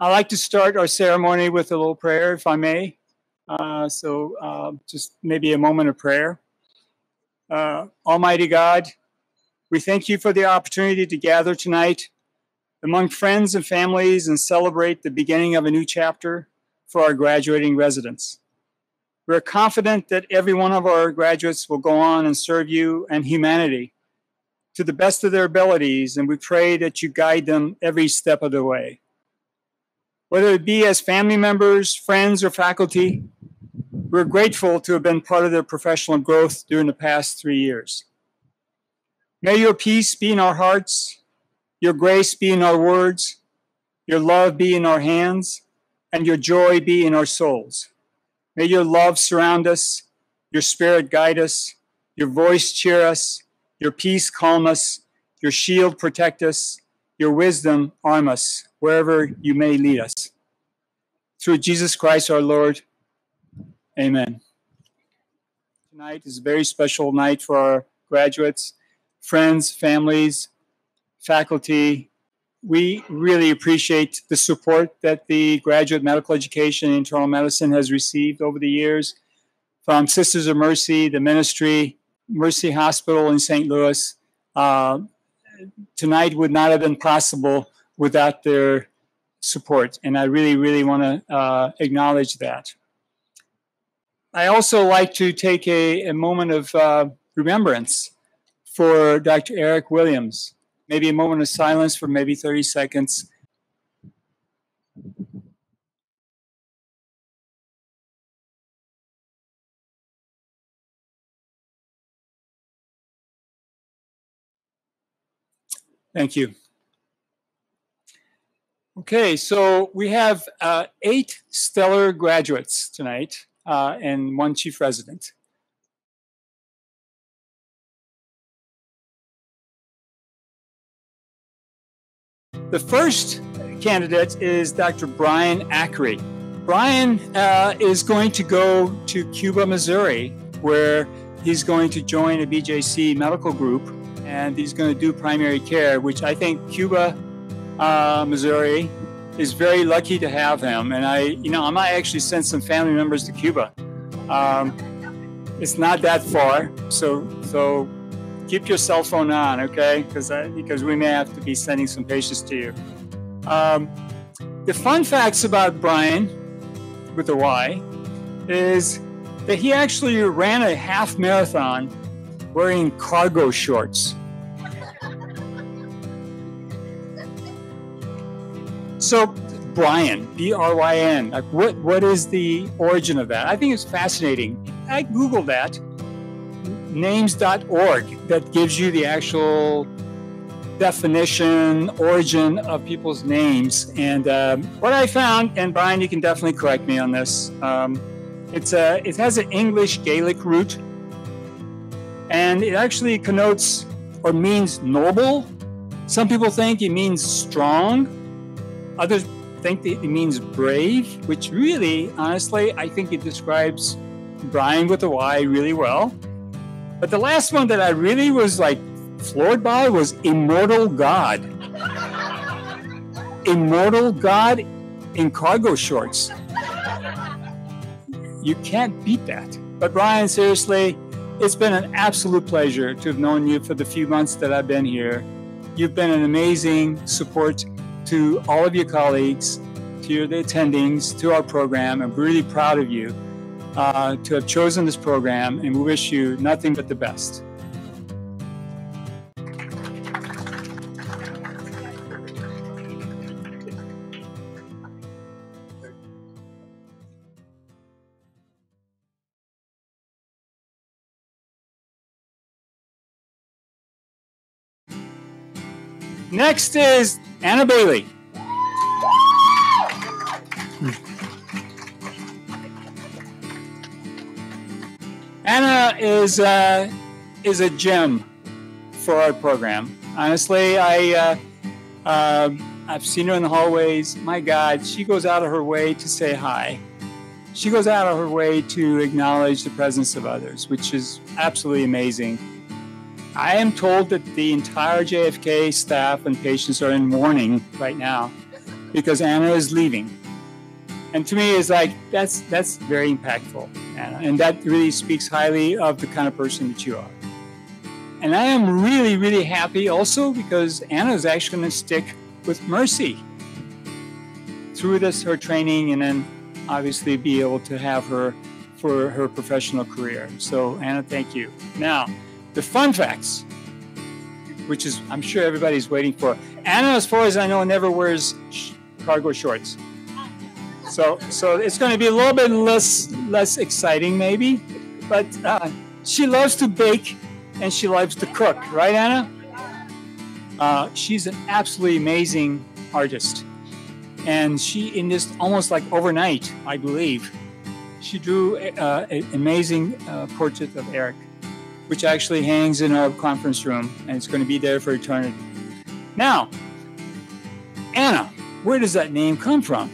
I'd like to start our ceremony with a little prayer, if I may. Just maybe a moment of prayer. Almighty God, we thank you for the opportunity to gather tonight among friends and families and celebrate the beginning of a new chapter for our graduating residents. We're confident that every one of our graduates will go on and serve you and humanity to the best of their abilities, and we pray that you guide them every step of the way. Whether it be as family members, friends, or faculty, we're grateful to have been part of their professional growth during the past 3 years. May your peace be in our hearts, your grace be in our words, your love be in our hands, and your joy be in our souls. May your love surround us, your spirit guide us, your voice cheer us, your peace calm us, your shield protect us, your wisdom arm us, wherever you may lead us. Through Jesus Christ our Lord, amen. Tonight is a very special night for our graduates, friends, families, faculty. We really appreciate the support that the graduate medical education and internal medicine has received over the years from Sisters of Mercy, the ministry, Mercy Hospital in St. Louis. Tonight would not have been possible without their support, and I really, really want to acknowledge that. I also like to take a moment of remembrance for Dr. Eric Williams. Maybe a moment of silence for maybe 30 seconds. Thank you. Okay, so we have 8 stellar graduates tonight and 1 chief resident. The first candidate is Dr. Brian Ackery. Brian is going to go to Cuba, Missouri, where he's going to join a BJC medical group, and he's going to do primary care, which I think Cuba, Missouri, is very lucky to have him. And I might actually send some family members to Cuba. It's not that far, so keep your cell phone on, okay? Because we may have to be sending some patients to you. The fun facts about Brian, with a Y, is that he actually ran a half marathon wearing cargo shorts. So Bryan, B-R-Y-N, like what is the origin of that? I think it's fascinating. I Googled that, names.org, that gives you the actual definition, origin of people's names. And what I found, and Brian, you can definitely correct me on this, it has an English Gaelic root, and it actually connotes or means noble. Some people think it means strong. Others think that it means brave, which really, honestly, I think it describes Brian with a Y really well. But the last one that I really was floored by was Immortal God. Immortal God in cargo shorts. You can't beat that. But Brian, seriously, it's been an absolute pleasure to have known you for the few months that I've been here. You've been an amazing support to all of your colleagues, to the attendings, to our program. I'm really proud of you to have chosen this program, and we wish you nothing but the best. Next is Anna Bailey. Anna is a gem for our program. Honestly, I've seen her in the hallways. My God, she goes out of her way to say hi. She goes out of her way to acknowledge the presence of others, which is absolutely amazing. I am told that the entire JFK staff and patients are in mourning right now because Anna is leaving. And to me, it's like, that's very impactful, Anna. And that really speaks highly of the kind of person that you are. And I am really, really happy also because Anna is actually going to stick with Mercy through her training, and then obviously be able to have her for her professional career. So Anna, thank you. Now, the fun facts, which is, I'm sure everybody's waiting for. Anna, as far as I know, never wears cargo shorts. So it's going to be a little bit less exciting maybe, but she loves to bake and she loves to cook, right, Anna? She's an absolutely amazing artist. And she, in this almost like overnight, I believe, she drew an amazing portrait of Eric, which actually hangs in our conference room, and it's going to be there for eternity. Now, Anna, where does that name come from?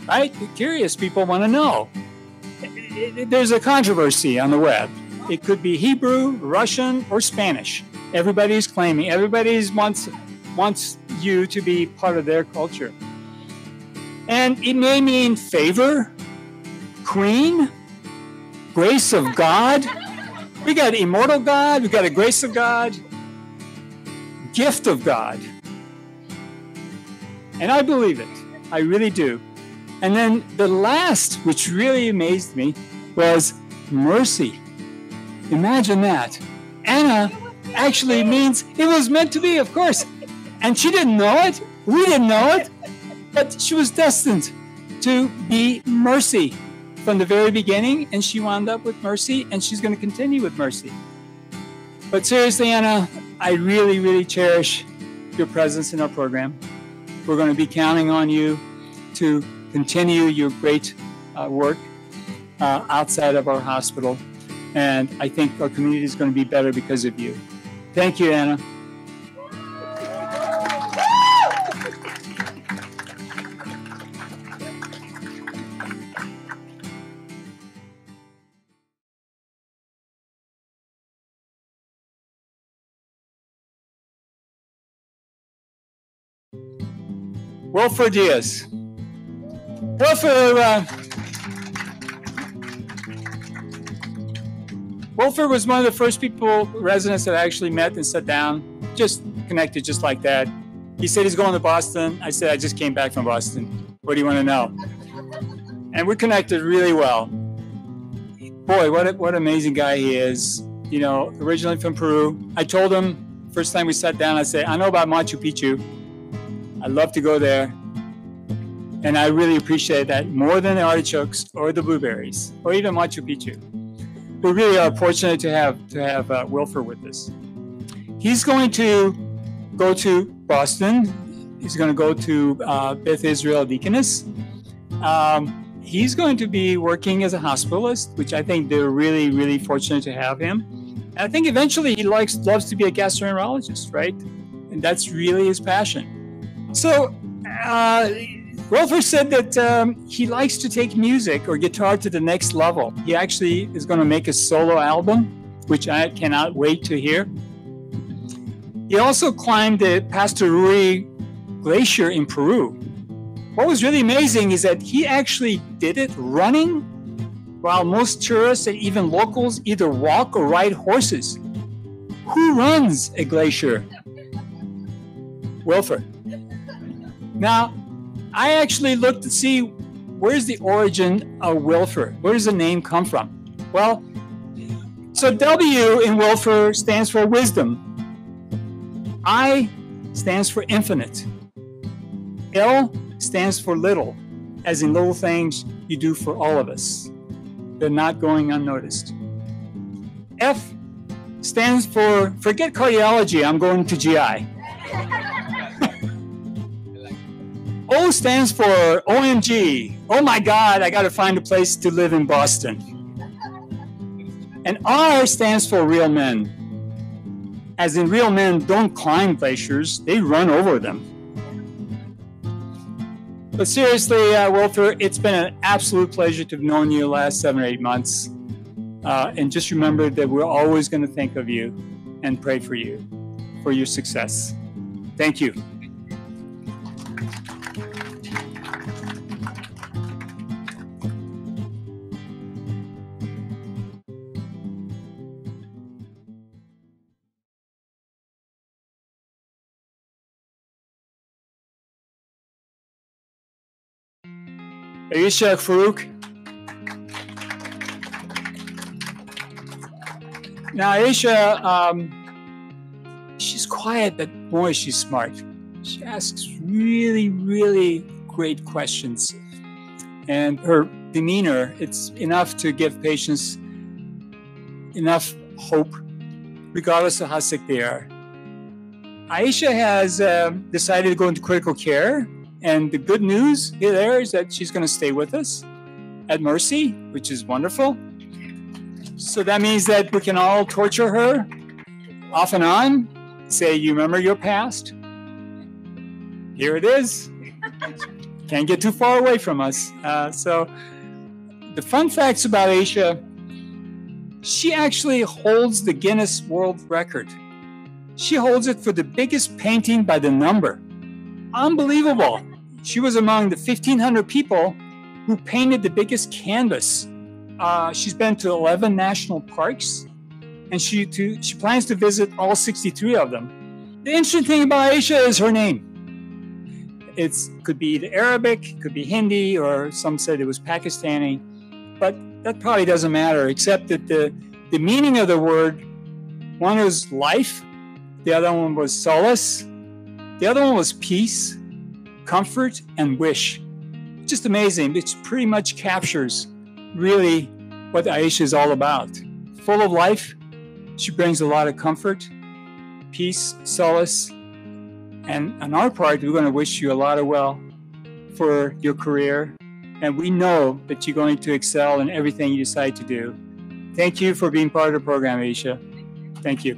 Right? The curious people want to know. There's a controversy on the web. It could be Hebrew, Russian, or Spanish. Everybody's claiming, everybody wants you to be part of their culture. And it may mean favor, queen, grace of God. We got immortal God, we got a grace of God, gift of God. And I believe it. I really do. And then the last, which really amazed me, was mercy. Imagine that. Anna actually means it was meant to be, of course. And she didn't know it. We didn't know it. But she was destined to be mercy from the very beginning. And she wound up with mercy. And she's going to continue with mercy. But seriously, Anna, I really, really cherish your presence in our program. We're going to be counting on you to continue your great work outside of our hospital. And I think our community is going to be better because of you. Thank you, Anna. Wilford Diaz. Wilford was one of the first residents that I actually met and sat down, just connected just like that. He said he's going to Boston. I said, I just came back from Boston. What do you want to know? And we connected really well. Boy, what an amazing guy he is. You know, originally from Peru. I told him, first time we sat down, I said, I know about Machu Picchu. I'd love to go there. And I really appreciate that more than the artichokes or the blueberries or even Machu Picchu. We really are fortunate to have Wilford with us. He's going to go to Boston. He's going to go to Beth Israel Deaconess. He's going to be working as a hospitalist, which I think they're really, really fortunate to have him. And I think eventually he loves to be a gastroenterologist, right? And that's really his passion. So Wilford said that he likes to take music or guitar to the next level. He actually is going to make a solo album, which I cannot wait to hear. He also climbed the Pastoruri Glacier in Peru. What was really amazing is that he actually did it running, while most tourists and even locals either walk or ride horses. Who runs a glacier? Wilford. Now, I actually looked to see where's the origin of Wilford. Where does the name come from? Well, so W in Wilford stands for wisdom. I stands for infinite. L stands for little, as in little things you do for all of us. They're not going unnoticed. F stands for forget cardiology, I'm going to GI. O stands for OMG. Oh my God, I got to find a place to live in Boston. And R stands for real men. As in real men don't climb glaciers, they run over them. But seriously, Wilford, it's been an absolute pleasure to have known you the last 7 or 8 months. And just remember that we're always going to think of you and pray for you, for your success. Thank you. Aisha Farouk. Now, Aisha, she's quiet, but boy, she's smart. She asks really, really great questions. And her demeanor, it's enough to give patients enough hope, regardless of how sick they are. Aisha has decided to go into critical care. And the good news there is that she's going to stay with us at Mercy, which is wonderful. So that means that we can all torture her off and on, say, you remember your past? Here it is. Can't get too far away from us. So the fun facts about Aisha, she actually holds the Guinness World Record. She holds it for the biggest painting by the number. Unbelievable. She was among the 1,500 people who painted the biggest canvas. She's been to 11 national parks, and she plans to visit all 63 of them. The interesting thing about Aisha is her name. It could be either Arabic, could be Hindi, or some said it was Pakistani, but that probably doesn't matter, except that the meaning of the word, one was life, the other one was solace, the other one was peace, comfort, and wish. Just amazing. It pretty much captures really what Aisha is all about. Full of life, she brings a lot of comfort, peace, solace, and on our part, we're going to wish you a lot of well for your career, and we know that you're going to excel in everything you decide to do. Thank you for being part of the program, Aisha. Thank you.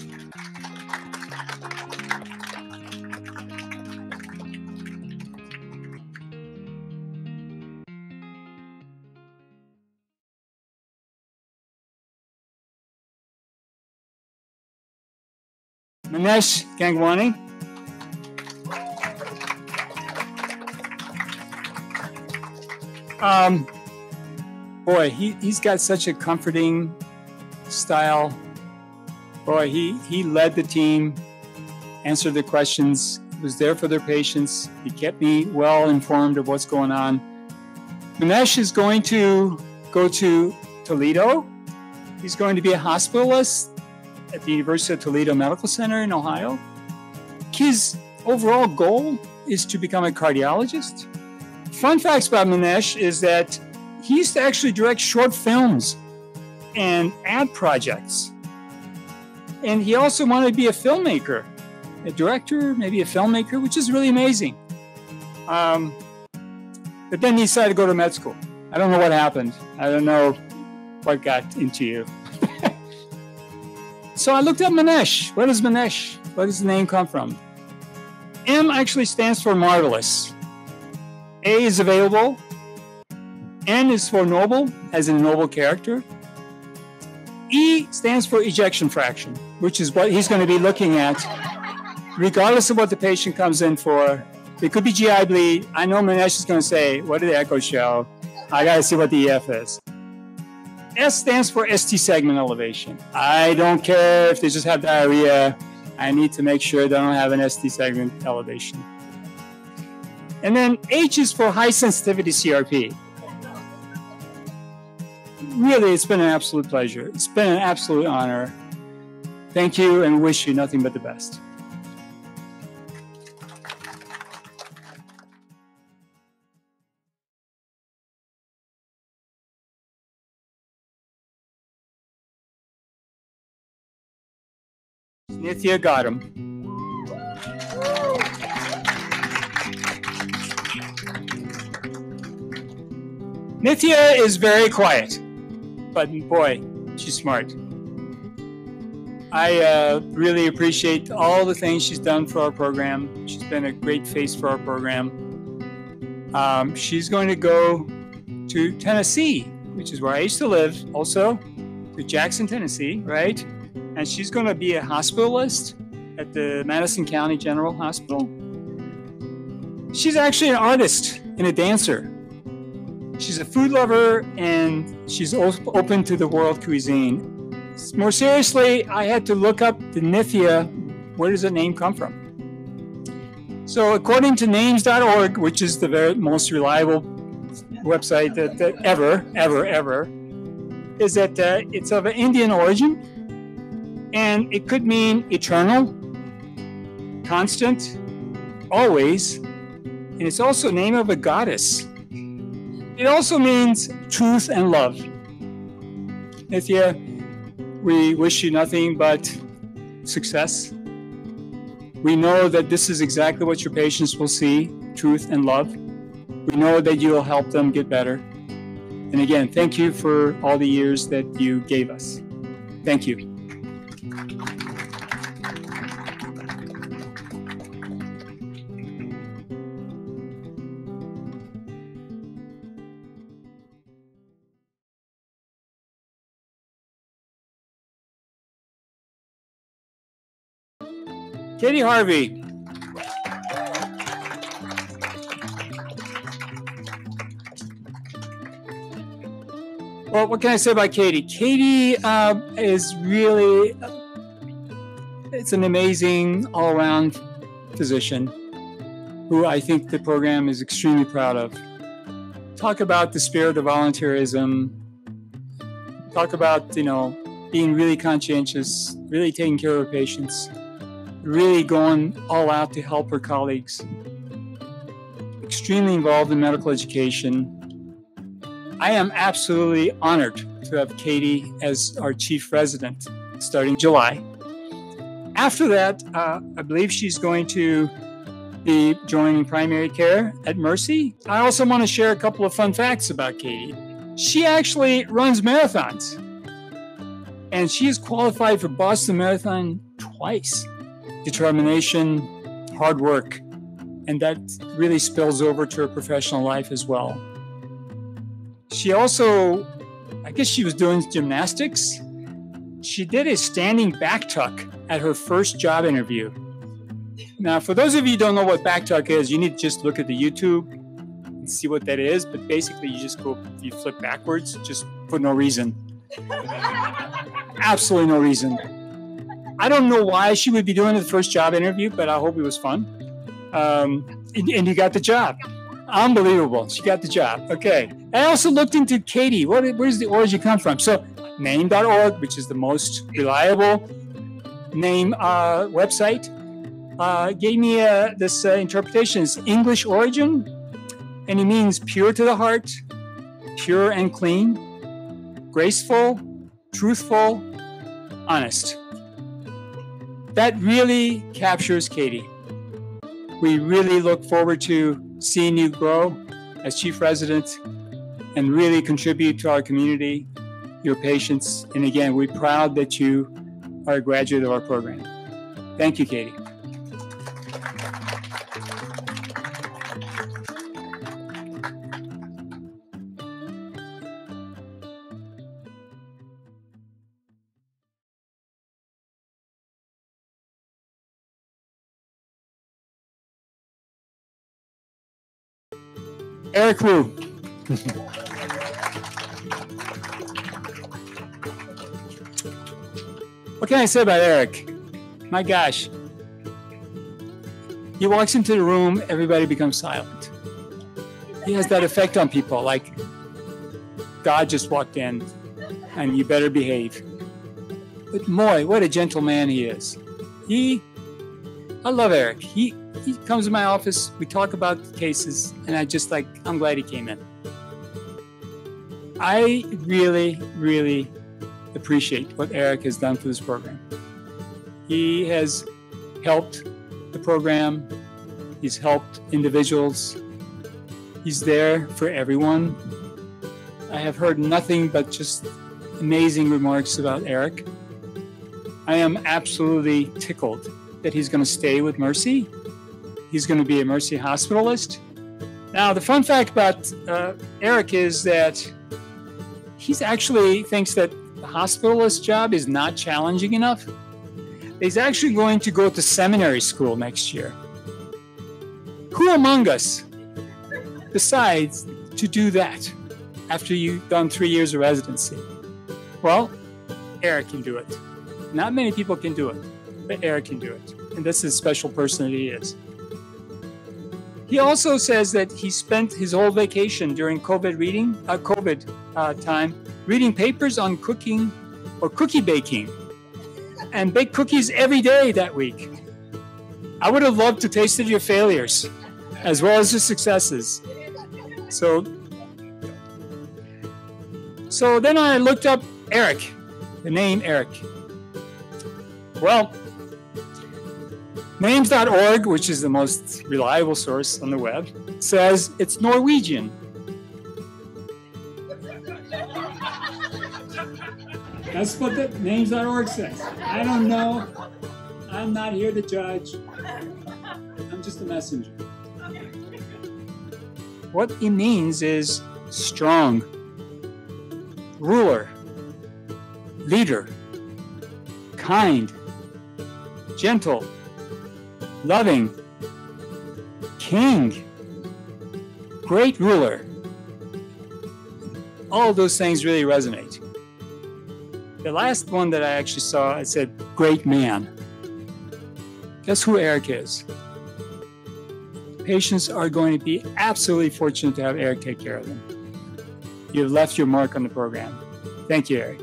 Manesh Gangwani. Boy, he's got such a comforting style. Boy, he led the team, answered the questions, was there for their patients. He kept me well informed of what's going on. Manesh is going to go to Toledo. He's going to be a hospitalist at the University of Toledo Medical Center in Ohio. His overall goal is to become a cardiologist. Fun facts about Manesh is that he used to actually direct short films and ad projects. And he also wanted to be a filmmaker, a director, maybe a filmmaker, which is really amazing. But then he decided to go to med school. I don't know what happened. I don't know what got into you. So I looked up Manesh. What is Manesh? Where does the name come from? M actually stands for marvelous. A is available. N is for noble, as in a noble character. E stands for ejection fraction, which is what he's going to be looking at, regardless of what the patient comes in for. It could be GI bleed. I know Manesh is going to say, what did the echo show? I got to see what the EF is. S stands for ST segment elevation. I don't care if they just have diarrhea. I need to make sure they don't have an ST segment elevation. And then H is for high sensitivity CRP. Really, it's been an absolute pleasure. It's been an absolute honor. Thank you, and wish you nothing but the best. Nithya Gautam. Nithya is very quiet, but boy, she's smart. I really appreciate all the things she's done for our program. She's been a great face for our program. She's going to go to Tennessee, which is where I used to live, also to Jackson, Tennessee, right? And she's going to be a hospitalist at the Madison County General Hospital. She's actually an artist and a dancer. She's a food lover, and she's open to the world cuisine. More seriously, I had to look up the Nithya. Where does the name come from? So according to names.org, which is the most reliable website that ever is that it's of an Indian origin, and it could mean eternal, constant, always, and it's also the name of a goddess. It also means truth and love. Nithya, we wish you nothing but success. We know that this is exactly what your patients will see, truth and love. We know that you will help them get better. And again, thank you for all the years that you gave us. Thank you. Katie Harvey. Well, what can I say about Katie? Katie is really, it's an amazing all-around physician who I think the program is extremely proud of. Talk about the spirit of volunteerism. Talk about, being really conscientious, really taking care of her patients, really going all out to help her colleagues. Extremely involved in medical education. I am absolutely honored to have Katie as our chief resident starting July. After that, I believe she's going to be joining primary care at Mercy. I also want to share a couple of fun facts about Katie. She actually runs marathons, and she is qualified for Boston Marathon twice. Determination, hard work, and that really spills over to her professional life as well. She also, I guess she was doing gymnastics. She did a standing back tuck at her first job interview. Now, for those of you who don't know what back tuck is, you need to just look at the YouTube and see what that is. But basically, you flip backwards just for no reason. Absolutely no reason. I don't know why she would be doing the first job interview, but I hope it was fun. And you got the job. Unbelievable. She got the job. Okay. I also looked into Katie. Where does the origin come from? So name.org, which is the most reliable name website, gave me this interpretation. It's English origin, and it means pure to the heart, pure and clean, graceful, truthful, honest. That really captures Katie. We really look forward to seeing you grow as chief resident and really contribute to our community, your patients. And again, we're proud that you are a graduate of our program. Thank you, Katie. Eric Wu. What can I say about Eric? My gosh. He walks into the room, everybody becomes silent. He has that effect on people, like God just walked in and you better behave. But boy, what a gentle man he is. I love Eric. He comes to my office, we talk about the cases, and I'm glad he came in. I really, really appreciate what Eric has done for this program. He has helped the program. He's helped individuals. He's there for everyone. I have heard nothing but just amazing remarks about Eric. I am absolutely tickled that he's going to stay with Mercy. He's going to be a Mercy hospitalist. Now, the fun fact about Eric is that he actually thinks that the hospitalist job is not challenging enough. He's actually going to go to seminary school next year. Who among us decides to do that after you've done 3 years of residency? Well, Eric can do it. Not many people can do it, but Eric can do it. And this is a special person that he is. He also says that he spent his whole vacation during COVID time reading papers on cooking or cookie baking, and baked cookies every day that week. I would have loved to taste your failures as well as your successes. So then I looked up Eric, the name Eric. Well, names.org, which is the most reliable source on the web, says it's Norwegian. That's what the names.org says. I don't know. I'm not here to judge. I'm just a messenger. What it means is strong, ruler, leader, kind, gentle, loving, king, great ruler. All of those things really resonate. The last one that I actually saw, it said, great man. Guess who Eric is? Patients are going to be absolutely fortunate to have Eric take care of them. You've left your mark on the program. Thank you, Eric.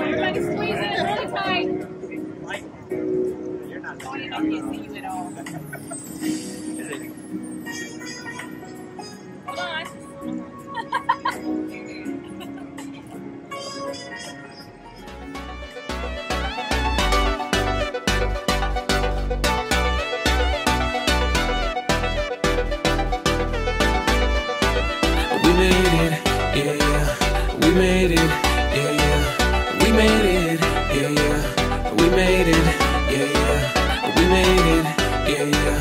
Everybody squeeze it really tight. You're not I can't see you at all. Hold on. We made it, yeah, yeah. We made it, yeah, yeah. We made it, yeah, yeah. We made it, yeah, yeah. We made it, yeah, yeah.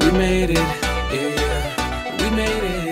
We made it, yeah, yeah. We made it.